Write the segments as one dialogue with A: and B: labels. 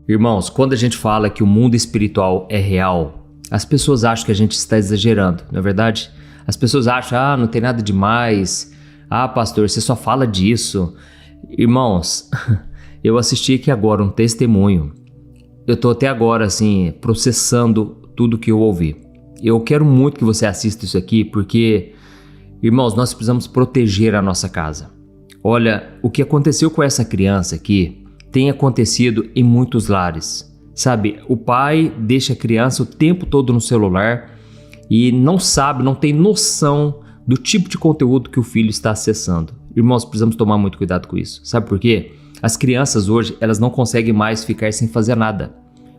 A: Irmãos, quando a gente fala que o mundo espiritual é real, as pessoas acham que a gente está exagerando, não é verdade? As pessoas acham, não tem nada demais. Pastor, você só fala disso. Irmãos, eu assisti aqui agora um testemunho. Eu estou até agora, assim, processando tudo que eu ouvi. Eu quero muito que você assista isso aqui, porque, irmãos, nós precisamos proteger a nossa casa. Olha, o que aconteceu com essa criança aqui tem acontecido em muitos lares. Sabe, o pai deixa a criança o tempo todo no celular e não sabe, não tem noção do tipo de conteúdo que o filho está acessando. Irmãos, precisamos tomar muito cuidado com isso. Sabe por quê? As crianças hoje, elas não conseguem mais ficar sem fazer nada.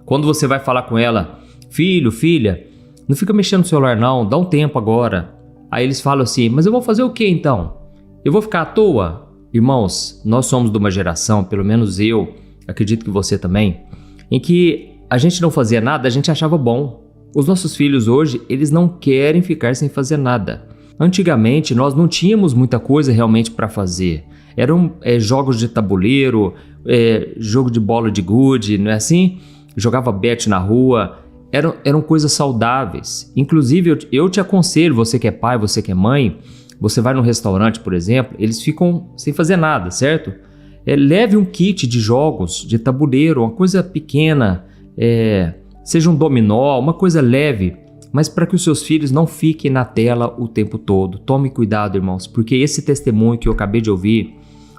A: Quando você vai falar com ela, filho, filha, não fica mexendo no celular não, dá um tempo agora. Aí eles falam assim, mas eu vou fazer o quê então? Eu vou ficar à toa? Irmãos, nós somos de uma geração, pelo menos eu, acredito que você também, em que a gente não fazia nada, a gente achava bom. Os nossos filhos hoje, eles não querem ficar sem fazer nada. Antigamente, nós não tínhamos muita coisa realmente para fazer. Eram jogos de tabuleiro, jogo de bola de gude, não é assim? Jogava bet na rua. Eram coisas saudáveis. Inclusive, eu te aconselho, você que é pai, você que é mãe, você vai num restaurante, por exemplo, eles ficam sem fazer nada, certo? Leve um kit de jogos, de tabuleiro, uma coisa pequena, seja um dominó, uma coisa leve, mas para que os seus filhos não fiquem na tela o tempo todo. Tome cuidado, irmãos, porque esse testemunho que eu acabei de ouvir,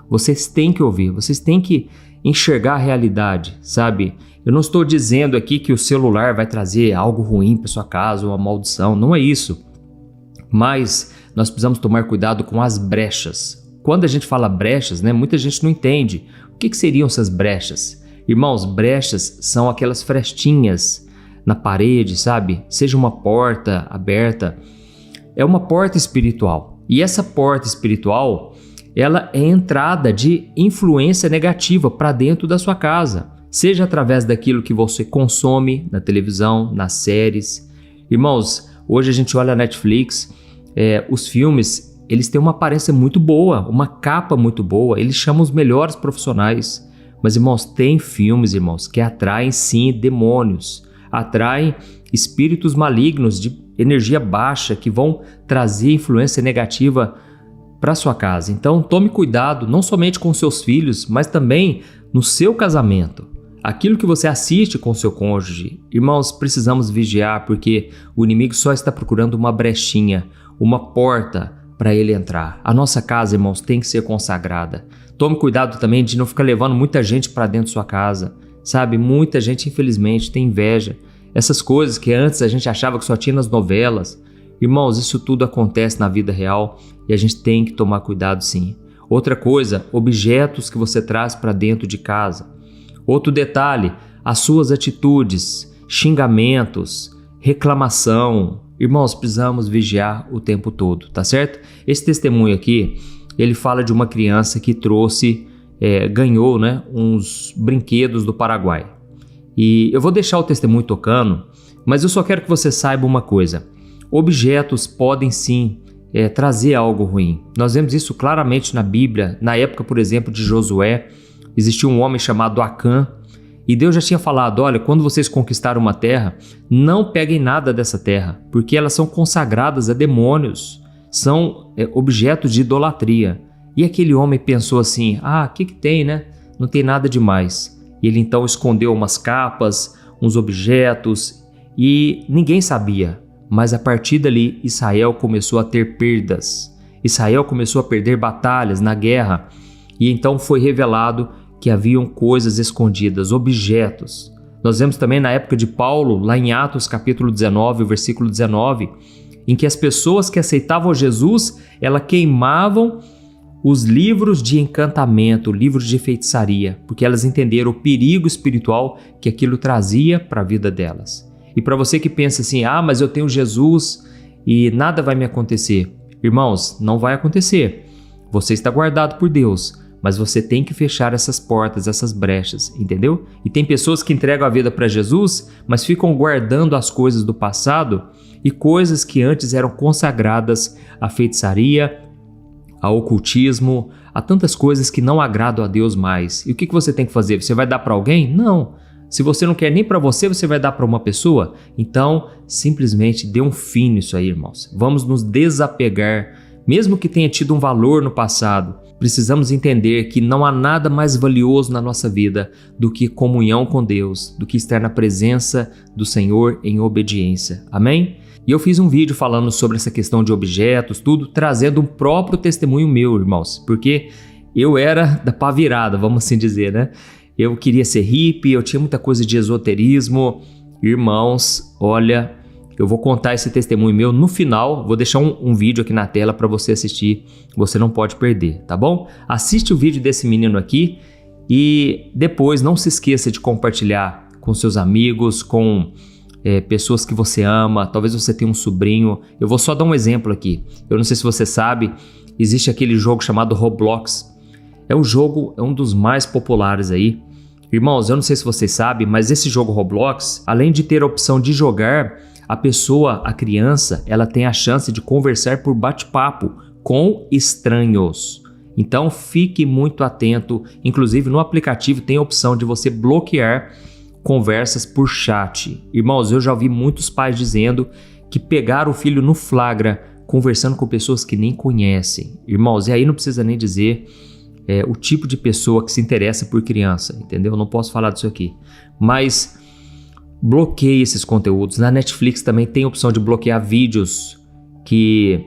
A: vocês têm que ouvir, vocês têm que enxergar a realidade, sabe? Eu não estou dizendo aqui que o celular vai trazer algo ruim para sua casa ou uma maldição, não é isso. Mas nós precisamos tomar cuidado com as brechas. Quando a gente fala brechas, muita gente não entende. O que seriam essas brechas? Irmãos, brechas são aquelas frestinhas na parede, sabe? Seja uma porta aberta. É uma porta espiritual. E essa porta espiritual, ela é entrada de influência negativa para dentro da sua casa. Seja através daquilo que você consome na televisão, nas séries. Irmãos, hoje a gente olha a Netflix, os filmes, eles têm uma aparência muito boa, uma capa muito boa, eles chamam os melhores profissionais. Mas, irmãos, tem filmes, irmãos, que atraem sim demônios, atraem espíritos malignos de energia baixa que vão trazer influência negativa para sua casa. Então, tome cuidado não somente com seus filhos, mas também no seu casamento. Aquilo que você assiste com seu cônjuge, irmãos, precisamos vigiar porque o inimigo só está procurando uma brechinha, uma porta para ele entrar. A nossa casa, irmãos, tem que ser consagrada. Tome cuidado também de não ficar levando muita gente para dentro da sua casa, sabe? Muita gente, infelizmente, tem inveja. Essas coisas que antes a gente achava que só tinha nas novelas. Irmãos, isso tudo acontece na vida real e a gente tem que tomar cuidado sim. Outra coisa, objetos que você traz para dentro de casa. Outro detalhe, as suas atitudes, xingamentos, reclamação. Irmãos, precisamos vigiar o tempo todo, tá certo? Esse testemunho aqui, ele fala de uma criança que ganhou uns brinquedos do Paraguai. E eu vou deixar o testemunho tocando, mas eu só quero que você saiba uma coisa. Objetos podem sim trazer algo ruim. Nós vemos isso claramente na Bíblia. Na época, por exemplo, de Josué, existia um homem chamado Acã, e Deus já tinha falado, olha, quando vocês conquistaram uma terra, não peguem nada dessa terra, porque elas são consagradas a demônios, são objetos de idolatria. E aquele homem pensou assim, o que tem, Não tem nada demais. E ele então escondeu umas capas, uns objetos, e ninguém sabia. Mas a partir dali, Israel começou a ter perdas. Israel começou a perder batalhas na guerra, e então foi revelado que haviam coisas escondidas, objetos. Nós vemos também na época de Paulo, lá em Atos capítulo 19, versículo 19, em que as pessoas que aceitavam Jesus, elas queimavam os livros de encantamento, livros de feitiçaria, porque elas entenderam o perigo espiritual que aquilo trazia para a vida delas. E para você que pensa assim, mas eu tenho Jesus e nada vai me acontecer. Irmãos, não vai acontecer. Você está guardado por Deus, mas você tem que fechar essas portas, essas brechas, entendeu? E tem pessoas que entregam a vida para Jesus, mas ficam guardando as coisas do passado e coisas que antes eram consagradas à feitiçaria, ao ocultismo, a tantas coisas que não agradam a Deus mais. E o que você tem que fazer? Você vai dar para alguém? Não. Se você não quer nem para você, você vai dar para uma pessoa? Então, simplesmente dê um fim nisso aí, irmãos. Vamos nos desapegar, mesmo que tenha tido um valor no passado. Precisamos entender que não há nada mais valioso na nossa vida do que comunhão com Deus, do que estar na presença do Senhor em obediência. Amém? E eu fiz um vídeo falando sobre essa questão de objetos, tudo, trazendo um próprio testemunho meu, irmãos, porque eu era da pá virada, vamos assim dizer, né? Eu queria ser hippie, eu tinha muita coisa de esoterismo. Irmãos, olha, eu vou contar esse testemunho meu no final, vou deixar um vídeo aqui na tela para você assistir, você não pode perder, tá bom? Assiste o vídeo desse menino aqui e depois não se esqueça de compartilhar com seus amigos, com pessoas que você ama, talvez você tenha um sobrinho. Eu vou só dar um exemplo aqui, eu não sei se você sabe, existe aquele jogo chamado Roblox. É um dos mais populares aí. Irmãos, eu não sei se vocês sabem, mas esse jogo Roblox, além de ter a opção de jogar, a pessoa, a criança, ela tem a chance de conversar por bate-papo com estranhos. Então fique muito atento, inclusive no aplicativo tem a opção de você bloquear conversas por chat. Irmãos, eu já ouvi muitos pais dizendo que pegaram o filho no flagra, conversando com pessoas que nem conhecem. Irmãos, e aí não precisa nem dizer o tipo de pessoa que se interessa por criança, entendeu? Eu não posso falar disso aqui, mas bloqueie esses conteúdos. Na Netflix também tem a opção de bloquear vídeos que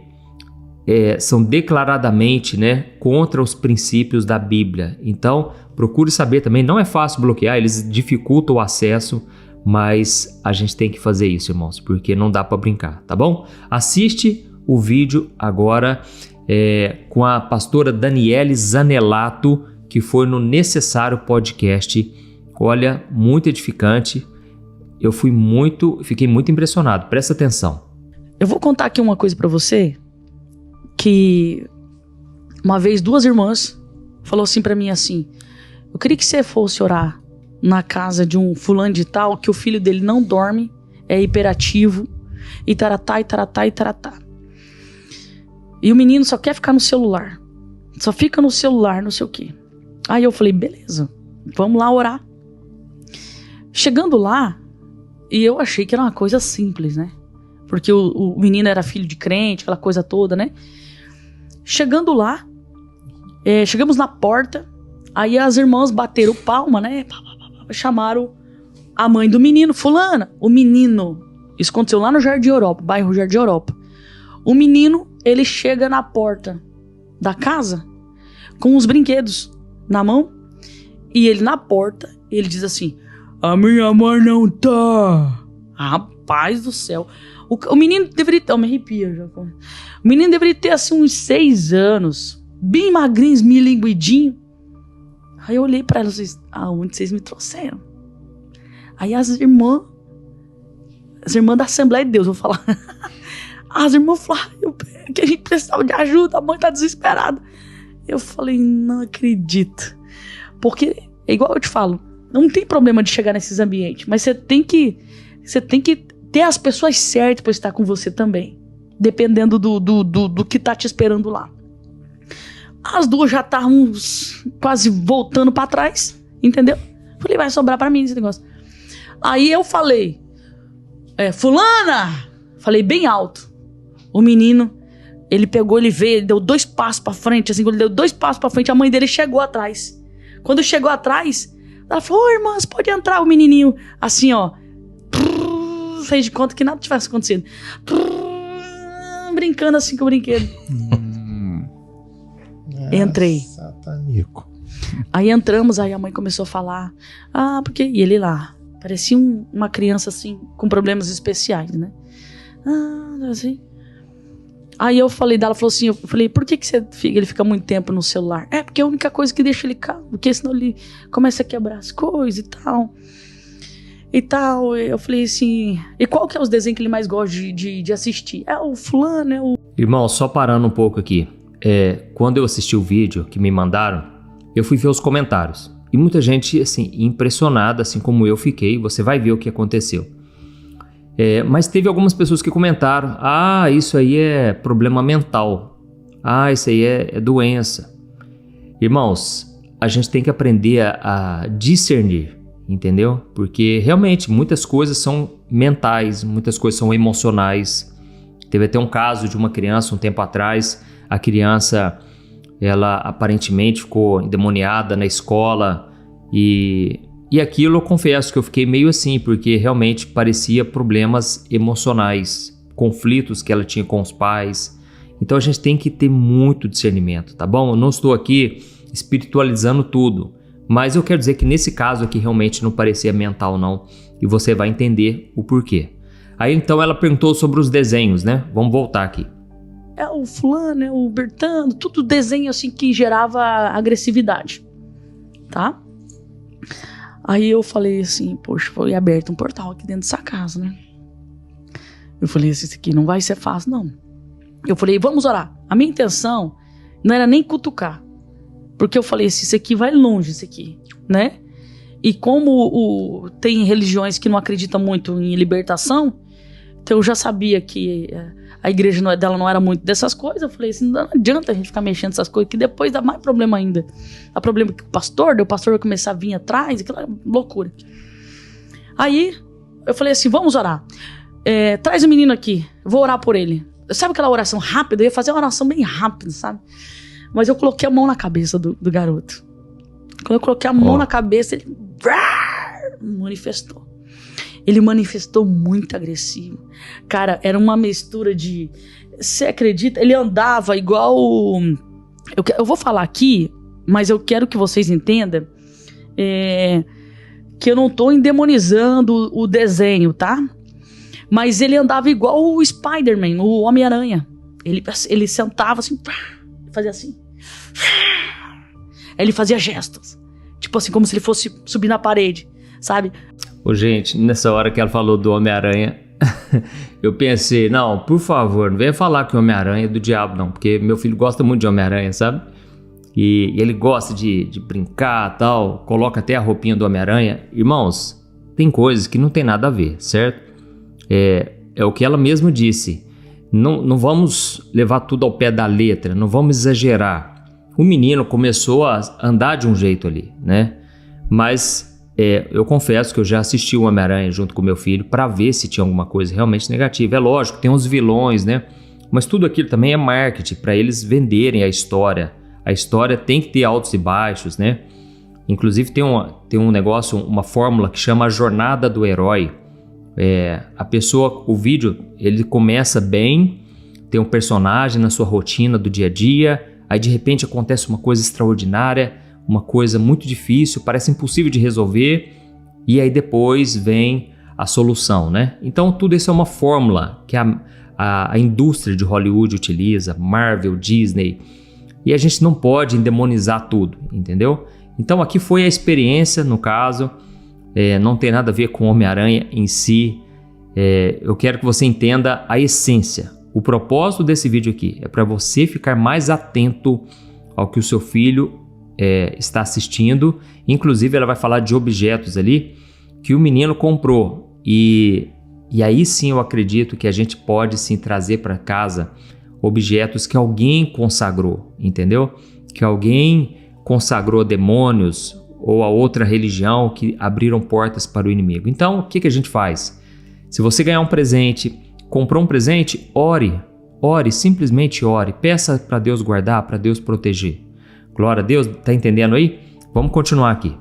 A: são declaradamente, né, contra os princípios da Bíblia. Então, procure saber também, não é fácil bloquear, eles dificultam o acesso, mas a gente tem que fazer isso, irmãos, porque não dá para brincar, tá bom? Assiste o vídeo agora com a pastora Daniele Zanelato, que foi no Necessário Podcast. Olha, muito edificante. Eu fiquei muito impressionado. Presta atenção.
B: Eu vou contar aqui uma coisa pra você, que uma vez 2 irmãs falou assim pra mim assim: eu queria que você fosse orar na casa de um fulano de tal, que o filho dele não dorme, é hiperativo, e taratá, e taratá, e taratá. E o menino só quer ficar no celular. Só fica no celular, não sei o quê. Aí eu falei, beleza, vamos lá orar. Chegando lá, e eu achei que era uma coisa simples, né? Porque o menino era filho de crente, aquela coisa toda, né? Chegando lá, chegamos na porta, aí as irmãs bateram palma, né? Chamaram a mãe do menino, fulana, o menino. Isso aconteceu lá no Jardim Europa, bairro Jardim Europa. O menino, ele chega na porta da casa com os brinquedos na mão, e ele na porta, ele diz assim: a minha mãe não tá. Rapaz do céu. O menino deveria ter... Eu me arrepio já. O menino deveria ter assim uns 6 anos, bem magrinho, esmilinguidinho. Aí eu olhei pra ela e disse: aonde vocês me trouxeram? Aí as irmãs da Assembleia de Deus, vou falar. As irmãs falaram que a gente precisava de ajuda, a mãe tá desesperada. Eu falei, não acredito. Porque, é igual eu te falo, não tem problema de chegar nesses ambientes, mas você tem que ter as pessoas certas para estar com você também, dependendo do que tá te esperando lá. As 2 já estavam quase voltando para trás, entendeu? Falei, vai sobrar para mim esse negócio. Aí eu falei, fulana! Falei bem alto. O menino, ele pegou, ele veio, ele deu 2 passos pra frente, assim, quando ele deu 2 passos pra frente, a mãe dele chegou atrás. Quando chegou atrás, ela falou, ô irmãs, pode entrar. O menininho, assim, ó, fez de conta que nada tivesse acontecido, brincando assim com o brinquedo. Entrei.
C: Satânico.
B: Aí entramos, aí a mãe começou a falar, porque... E ele lá, parecia uma criança, assim, com problemas especiais, né? Assim... Aí eu falei dela, falou assim, por que ele fica muito tempo no celular? Porque é a única coisa que deixa ele calmo, porque senão ele começa a quebrar as coisas e tal. Eu falei assim, e qual que é os desenhos que ele mais gosta de assistir? É o fulano, é o...
A: Irmão, só parando um pouco aqui. Quando eu assisti o vídeo que me mandaram, eu fui ver os comentários. E muita gente, assim, impressionada, assim como eu fiquei, você vai ver o que aconteceu. Mas teve algumas pessoas que comentaram, isso aí é problema mental, isso aí é doença. Irmãos, a gente tem que aprender a discernir. entendeu? Porque realmente muitas coisas são mentais, muitas coisas são emocionais. Teve até um caso de uma criança um tempo atrás, a criança, ela aparentemente ficou endemoniada na escola e aquilo eu confesso que eu fiquei meio assim, porque realmente parecia problemas emocionais, conflitos que ela tinha com os pais. Então a gente tem que ter muito discernimento, tá bom? Eu não estou aqui espiritualizando tudo, mas eu quero dizer que nesse caso aqui realmente não parecia mental não, e você vai entender o porquê. Aí então ela perguntou sobre os desenhos, né? Vamos voltar aqui.
B: O fulano, o Bertano, tudo desenho assim que gerava agressividade, tá? Aí eu falei assim, poxa, foi aberto um portal aqui dentro dessa casa, né? Eu falei, isso aqui não vai ser fácil, não. Eu falei, vamos orar. A minha intenção não era nem cutucar, porque eu falei assim, isso aqui vai longe, isso aqui, né? E como tem religiões que não acreditam muito em libertação, então eu já sabia que a igreja dela não era muito dessas coisas. Eu falei assim, não adianta a gente ficar mexendo nessas coisas, que depois dá mais problema ainda. Dá problema com o pastor vai começar a vir atrás, aquela loucura. Aí eu falei assim, vamos orar. Traz o menino aqui, vou orar por ele. Sabe aquela oração rápida? Eu ia fazer uma oração bem rápida, sabe? Mas eu coloquei a mão na cabeça do garoto. Quando eu coloquei a mão na cabeça, ele manifestou. Ele manifestou muito agressivo. Cara, era uma mistura de... Você acredita? Ele andava igual... Eu vou falar aqui, mas eu quero que vocês entendam que eu não tô endemonizando o desenho, tá? Mas ele andava igual o Spider-Man, o Homem-Aranha. Ele sentava assim, fazia assim. Ele fazia gestos. Tipo assim, como se ele fosse subir na parede, sabe?
A: Ô, gente, nessa hora que ela falou do Homem-Aranha, eu pensei, não, por favor, não venha falar que o Homem-Aranha é do diabo, não. Porque meu filho gosta muito de Homem-Aranha, sabe? E ele gosta de brincar e tal, coloca até a roupinha do Homem-Aranha. Irmãos, tem coisas que não tem nada a ver, certo? É o que ela mesma disse. Não vamos levar tudo ao pé da letra, não vamos exagerar. O menino começou a andar de um jeito ali, né? Mas eu confesso que eu já assisti o Homem-Aranha junto com meu filho para ver se tinha alguma coisa realmente negativa. É lógico, tem uns vilões, né? Mas tudo aquilo também é marketing para eles venderem a história. A história tem que ter altos e baixos, né? Inclusive tem um negócio, uma fórmula que chama a jornada do herói. A pessoa, o vídeo, ele começa bem, tem um personagem na sua rotina do dia a dia, aí de repente acontece uma coisa extraordinária, uma coisa muito difícil, parece impossível de resolver, e aí depois vem a solução, né? Então tudo isso é uma fórmula que a indústria de Hollywood utiliza, Marvel, Disney, e a gente não pode endemonizar tudo, entendeu? Então aqui foi a experiência, no caso, não tem nada a ver com Homem-Aranha em si. Eu quero que você entenda a essência. O propósito desse vídeo aqui é para você ficar mais atento ao que o seu filho está assistindo. Inclusive ela vai falar de objetos ali que o menino comprou. E aí sim eu acredito que a gente pode sim trazer para casa objetos que alguém consagrou, entendeu? Que alguém consagrou demônios ou a outra religião que abriram portas para o inimigo. Então, o que a gente faz? Se você ganhar um presente, comprou um presente, ore, simplesmente ore, peça para Deus guardar, para Deus proteger. Glória a Deus, tá entendendo aí? Vamos continuar aqui.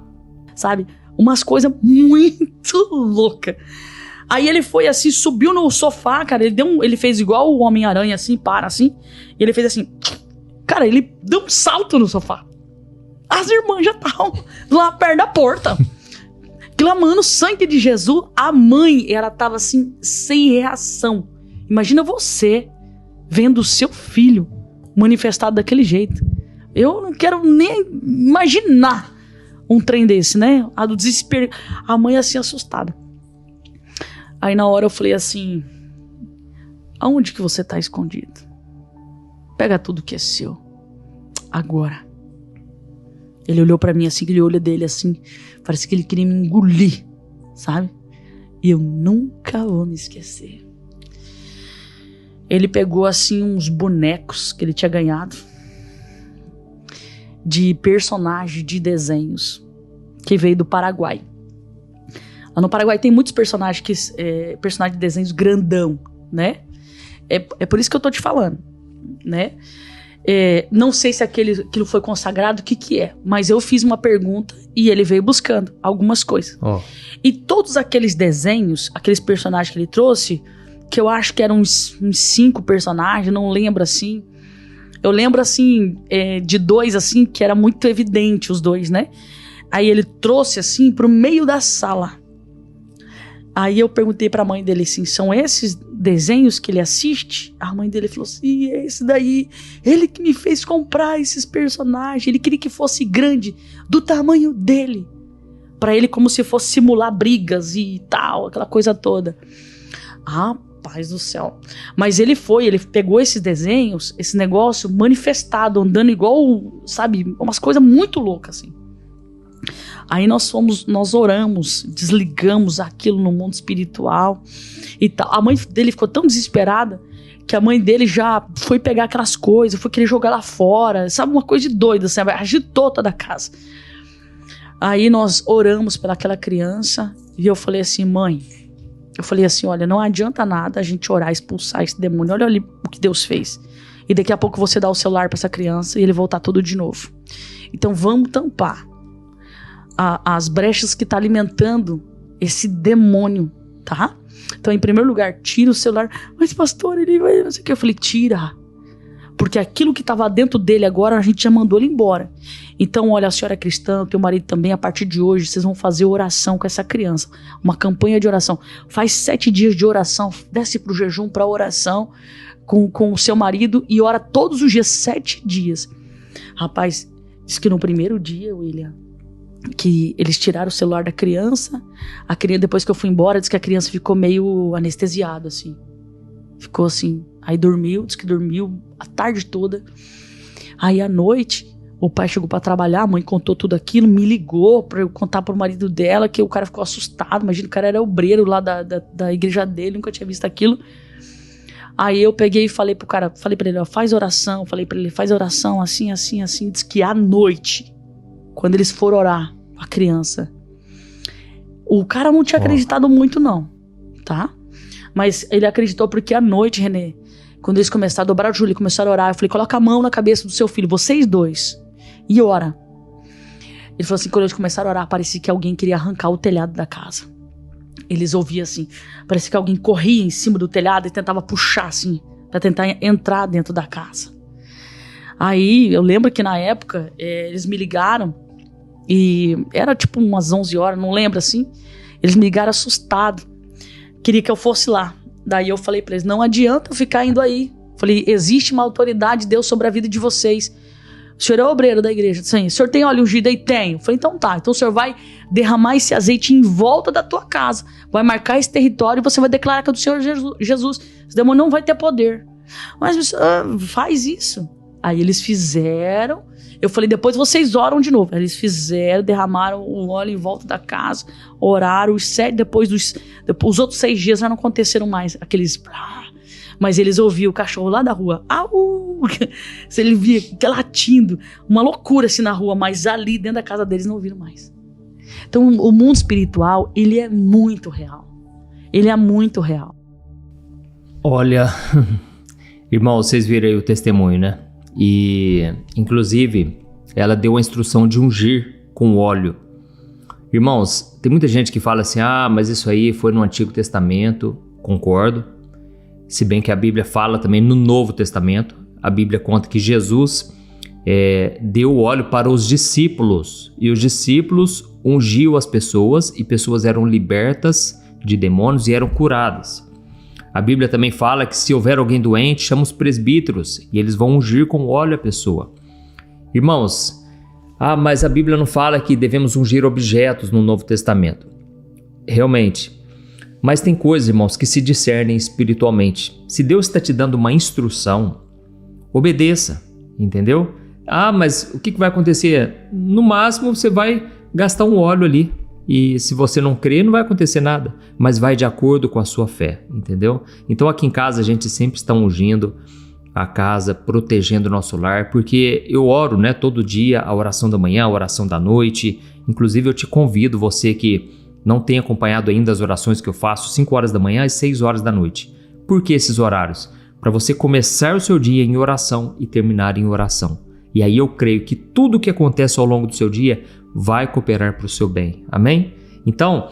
B: Sabe, umas coisas muito loucas. Aí ele foi assim, subiu no sofá, cara, ele fez igual o Homem-Aranha, assim, assim, e ele fez assim, cara, ele deu um salto no sofá. As irmãs já estavam lá perto da porta, clamando o sangue de Jesus. A mãe, ela tava assim, sem reação. Imagina você vendo o seu filho manifestado daquele jeito. Eu não quero nem imaginar um trem desse, né? A do desespero. A mãe assim, assustada. Aí na hora eu falei assim, aonde que você tá escondido? Pega tudo que é seu. Agora. Ele olhou pra mim assim, aquele olho dele assim, parece que ele queria me engolir, sabe? E eu nunca vou me esquecer. Ele pegou assim uns bonecos que ele tinha ganhado de personagens de desenhos que veio do Paraguai. Lá no Paraguai tem muitos personagens personagens de desenhos grandão, né? É por isso que eu tô te falando, né? Não sei se aquilo foi consagrado, o que é. Mas eu fiz uma pergunta e ele veio buscando algumas coisas. E todos aqueles desenhos, aqueles personagens que ele trouxe, que eu acho que eram uns 5 personagens, não lembro assim. Eu lembro assim, de 2 assim, que era muito evidente os 2, né? Aí ele trouxe assim pro meio da sala. Aí eu perguntei pra mãe dele assim, são esses desenhos que ele assiste? A mãe dele falou assim, é esse daí. Ele que me fez comprar esses personagens. Ele queria que fosse grande, do tamanho dele. Pra ele como se fosse simular brigas e tal, aquela coisa toda. Rapaz do céu. Mas ele pegou esses desenhos, esse negócio manifestado, andando igual, sabe, umas coisas muito loucas assim. Aí nós oramos, desligamos aquilo no mundo espiritual e tal. A mãe dele ficou tão desesperada que a mãe dele já foi pegar aquelas coisas, foi querer jogar lá fora, sabe, uma coisa de doida, assim, agitou toda a casa. Aí nós oramos pelaquela criança e eu falei assim, mãe, olha, não adianta nada a gente orar, expulsar esse demônio, olha ali o que Deus fez. E daqui a pouco você dá o celular pra essa criança e ele voltar tudo de novo. Então vamos tampar as brechas que tá alimentando esse demônio, tá? Então, em primeiro lugar, tira o celular. Mas, pastor, ele vai... Não sei o que. Eu falei, tira. Porque aquilo que tava dentro dele agora, a gente já mandou ele embora. Então, olha, a senhora é cristã, o teu marido também, a partir de hoje, vocês vão fazer oração com essa criança. Uma campanha de oração. Faz 7 dias de oração, desce pro jejum, pra oração com o seu marido e ora todos os dias, 7 dias. Rapaz, diz que no primeiro dia, William, que eles tiraram o celular da criança. A criança, depois que eu fui embora, diz que a criança ficou meio anestesiada, assim. Ficou assim. Aí dormiu, diz que dormiu a tarde toda. Aí à noite, o pai chegou pra trabalhar, a mãe contou tudo aquilo, me ligou pra eu contar pro marido dela, que o cara ficou assustado. Imagina, o cara era obreiro lá da igreja dele, nunca tinha visto aquilo. Aí eu peguei e falei pro cara, falei pra ele, ó, faz oração. Falei pra ele, faz oração assim, assim, assim. Diz que à noite, quando eles foram orar, a criança, o cara não tinha acreditado muito não, tá? Mas ele acreditou porque à noite, Renê, quando eles começaram a dobrar o joelho, começaram a orar, eu falei, coloca a mão na cabeça do seu filho, vocês 2, e ora. Ele falou assim, quando eles começaram a orar, parecia que alguém queria arrancar o telhado da casa. Eles ouviam assim, parecia que alguém corria em cima do telhado e tentava puxar assim, pra tentar entrar dentro da casa. Aí, eu lembro que na época, eles me ligaram, e era tipo umas 11 horas, não lembro assim. Eles me ligaram assustados. Queria que eu fosse lá. Daí eu falei pra eles, não adianta eu ficar indo aí. Falei, existe uma autoridade de Deus sobre a vida de vocês. O senhor é obreiro da igreja. Sim. O senhor tem óleo ungido aí? Tenho. Falei, então tá. Então o senhor vai derramar esse azeite em volta da tua casa. Vai marcar esse território e você vai declarar que é do Senhor Jesus. Esse demônio não vai ter poder. Mas faz isso. Aí eles fizeram. Eu falei, depois vocês oram de novo. Eles fizeram, derramaram o óleo em volta da casa, oraram. Depois os outros 6 dias já não aconteceram mais. Aqueles... Mas eles ouviam o cachorro lá da rua. Au! Se ele via latindo. Uma loucura assim na rua. Mas ali dentro da casa deles não ouviram mais. Então o mundo espiritual, ele é muito real. Ele é muito real.
A: Olha, irmão, vocês viram aí o testemunho, né? E, inclusive, ela deu a instrução de ungir com óleo. Irmãos, tem muita gente que fala assim, mas isso aí foi no Antigo Testamento. Concordo. Se bem que a Bíblia fala também no Novo Testamento. A Bíblia conta que Jesus deu óleo para os discípulos. E os discípulos ungiam as pessoas e pessoas eram libertas de demônios e eram curadas. A Bíblia também fala que se houver alguém doente, chama os presbíteros e eles vão ungir com óleo a pessoa. Irmãos, mas a Bíblia não fala que devemos ungir objetos no Novo Testamento. Realmente. Mas tem coisas, irmãos, que se discernem espiritualmente. Se Deus está te dando uma instrução, obedeça, entendeu? Mas o que vai acontecer? No máximo você vai gastar um óleo ali. E se você não crer, não vai acontecer nada. Mas vai de acordo com a sua fé, entendeu? Então aqui em casa a gente sempre está ungindo a casa, protegendo o nosso lar. Porque eu oro, né, todo dia, a oração da manhã, a oração da noite. Inclusive eu te convido, você que não tem acompanhado ainda as orações que eu faço 5 horas da manhã e 6 horas da noite. Por que esses horários? Para você começar o seu dia em oração e terminar em oração. E aí eu creio que tudo o que acontece ao longo do seu dia vai cooperar para o seu bem. Amém? Então,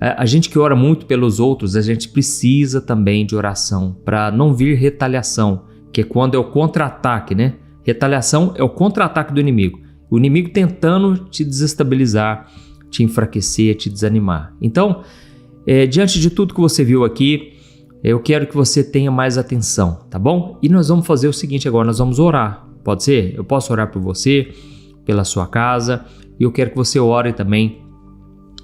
A: a gente que ora muito pelos outros, a gente precisa também de oração para não vir retaliação, que é quando é o contra-ataque, né? Retaliação é o contra-ataque do inimigo. O inimigo tentando te desestabilizar, te enfraquecer, te desanimar. Então, diante de tudo que você viu aqui, eu quero que você tenha mais atenção, tá bom? E nós vamos fazer o seguinte agora, nós vamos orar. Pode ser? Eu posso orar por você, pela sua casa, e eu quero que você ore também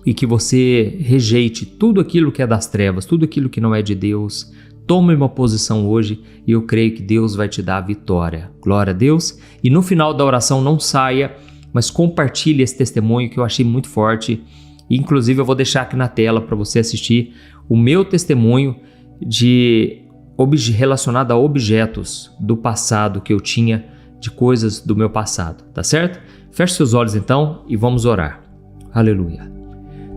A: e que você rejeite tudo aquilo que é das trevas, tudo aquilo que não é de Deus. Tome uma posição hoje e eu creio que Deus vai te dar a vitória. Glória a Deus. E no final da oração não saia, mas compartilhe esse testemunho que eu achei muito forte. Inclusive eu vou deixar aqui na tela para você assistir o meu testemunho relacionado a objetos do passado que eu tinha, de coisas do meu passado, tá certo? Feche seus olhos então e vamos orar. Aleluia.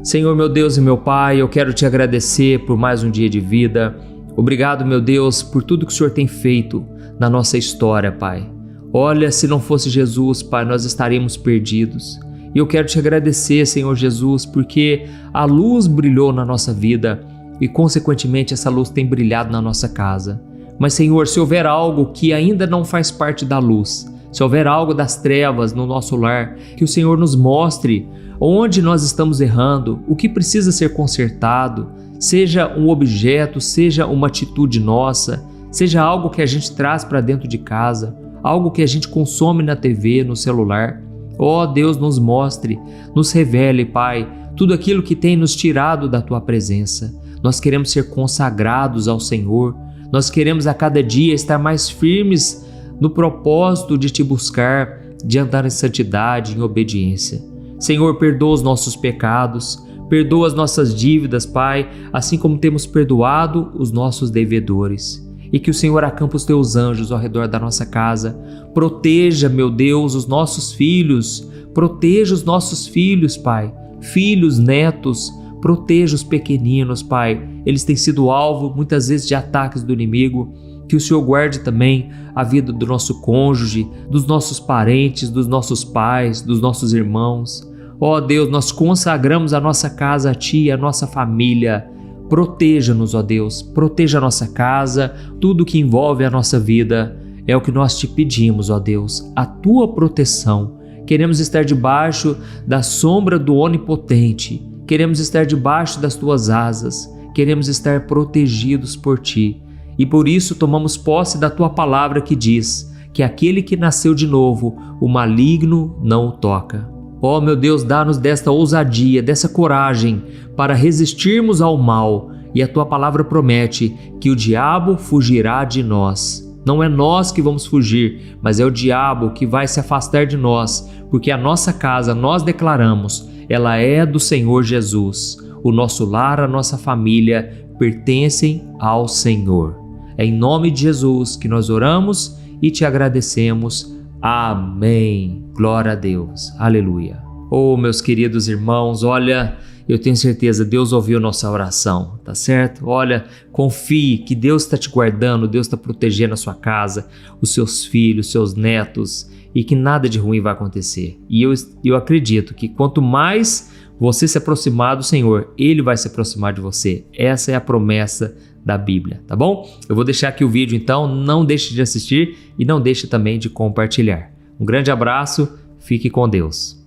A: Senhor, meu Deus e meu Pai, eu quero te agradecer por mais um dia de vida. Obrigado, meu Deus, por tudo que o Senhor tem feito na nossa história, Pai. Olha, se não fosse Jesus, Pai, nós estaríamos perdidos. E eu quero te agradecer, Senhor Jesus, porque a luz brilhou na nossa vida e, consequentemente, essa luz tem brilhado na nossa casa. Mas, Senhor, se houver algo que ainda não faz parte da luz, se houver algo das trevas no nosso lar, que o Senhor nos mostre onde nós estamos errando, o que precisa ser consertado, seja um objeto, seja uma atitude nossa, seja algo que a gente traz para dentro de casa, algo que a gente consome na TV, no celular. Ó Deus, nos mostre, nos revele, Pai, tudo aquilo que tem nos tirado da Tua presença. Nós queremos ser consagrados ao Senhor, nós queremos a cada dia estar mais firmes no propósito de Te buscar, de andar em santidade, em obediência. Senhor, perdoa os nossos pecados, perdoa as nossas dívidas, Pai, assim como temos perdoado os nossos devedores. E que o Senhor acampe os Teus anjos ao redor da nossa casa. Proteja, meu Deus, os nossos filhos. Proteja os nossos filhos, Pai. Filhos, netos. Proteja os pequeninos, Pai. Eles têm sido alvo, muitas vezes, de ataques do inimigo. Que o Senhor guarde também a vida do nosso cônjuge, dos nossos parentes, dos nossos pais, dos nossos irmãos. Ó Deus, nós consagramos a nossa casa a Ti e a nossa família. Proteja-nos, ó Deus, proteja a nossa casa, tudo que envolve a nossa vida. É o que nós Te pedimos, ó Deus, a Tua proteção. Queremos estar debaixo da sombra do Onipotente. Queremos estar debaixo das Tuas asas. Queremos estar protegidos por Ti. E por isso tomamos posse da Tua palavra que diz que aquele que nasceu de novo, o maligno não o toca. Ó meu Deus, dá-nos desta ousadia, dessa coragem para resistirmos ao mal. E a Tua palavra promete que o diabo fugirá de nós. Não é nós que vamos fugir, mas é o diabo que vai se afastar de nós, porque a nossa casa, nós declaramos, ela é do Senhor Jesus. O nosso lar, a nossa família pertencem ao Senhor. É em nome de Jesus que nós oramos e Te agradecemos. Amém. Glória a Deus. Aleluia. Oh, meus queridos irmãos, olha, eu tenho certeza, Deus ouviu nossa oração, tá certo? Olha, confie que Deus está te guardando, Deus está protegendo a sua casa, os seus filhos, os seus netos, e que nada de ruim vai acontecer. E eu acredito que quanto mais você se aproximar do Senhor, Ele vai se aproximar de você. Essa é a promessa da Bíblia, tá bom? Eu vou deixar aqui o vídeo, então não deixe de assistir e não deixe também de compartilhar. Um grande abraço, fique com Deus.